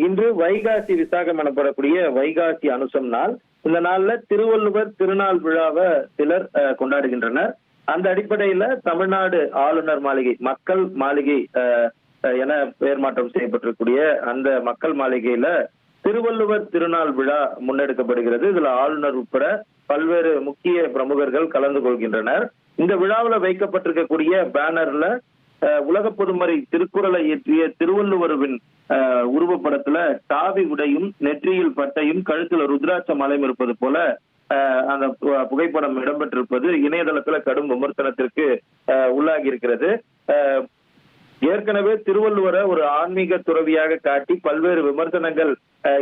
இன்று வைகாசி விசாகம் எனப்படக்கூடிய வைகாசி அனுசம் நாள். இந்த நாள்ல திருவள்ளுவர் திருநாள் விழாவை சிலர் கொண்டாடுகின்றனர். அந்த அடிப்படையில தமிழ்நாடு ஆளுநர் மாளிகை, மக்கள் மாளிகை என பெயர் மாற்றம் செய்யப்பட்டிருக்கூடிய அந்த மக்கள் மாளிகையில திருவள்ளுவர் திருநாள் விழா முன்னெடுக்கப்படுகிறது. இதுல ஆளுநர் உட்பட பல்வேறு முக்கிய பிரமுகர்கள் கலந்து கொள்கின்றனர். இந்த விழாவில் வைக்கப்பட்டிருக்கக்கூடிய பேனர்ல உலக பொதுமறை திருக்குறளை இயற்றிய திருவள்ளுவரின் உருவப்படத்துல காவி உடையும் நெற்றியில் பட்டையும் கழுத்துல ருத்ராட்ச மலையும் இருப்பது போல அந்த புகைப்படம் இடம்பெற்றிருப்பது இணையதளத்துல கடும் விமர்சனத்திற்கு உள்ளாகி இருக்கிறது. ஏற்கனவே திருவள்ளுவரை ஒரு ஆன்மீக துறவியாக காட்டி பல்வேறு விமர்சனங்கள்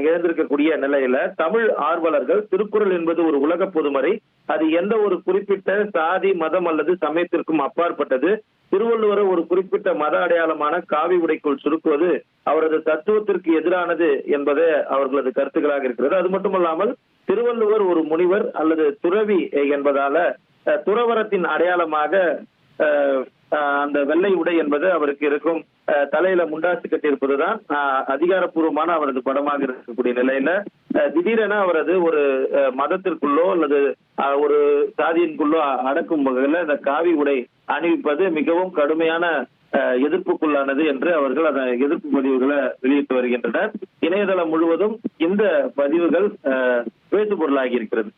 எழுந்திருக்கக்கூடிய நிலையில தமிழ் ஆர்வலர்கள் திருக்குறள் என்பது ஒரு உலக பொதுமறை, அது எந்த ஒரு குறிப்பிட்ட சாதி மதம் அல்லது சமயத்திற்கும் அப்பாற்பட்டது, திருவள்ளுவரை ஒரு குறிப்பிட்ட மத அடையாளமான காவி உடைக்குள் சுருக்குவது அவரது தத்துவத்திற்கு எதிரானது என்பதே அவர்களது கருத்துக்களாக இருக்கிறது. அது மட்டுமல்லாமல் திருவள்ளுவர் ஒரு முனிவர் அல்லது துறவி என்பதால துறவரத்தின் அடையாளமாக அந்த வெள்ளை உடை என்பது அவருக்கு இருக்கும் தலையில முண்டாசு கட்டியிருப்பதுதான் அதிகாரப்பூர்வமான அவரது படமாக இருக்கக்கூடிய நிலையில திடீரென அவரது ஒரு மதத்திற்குள்ளோ அல்லது ஒரு சாதியின்குள்ளோ அடக்கும் வகையில இந்த காவி உடை அணிவிப்பது மிகவும் கடுமையான எதிர்ப்புக்குள்ளானது என்று அவர்கள் அந்த எதிர்ப்பு பதிவுகளை வெளியிட்டு வருகின்றனர். இணையதளம் முழுவதும் இந்த பதிவுகள் பேசு பொருளாகி இருக்கிறது.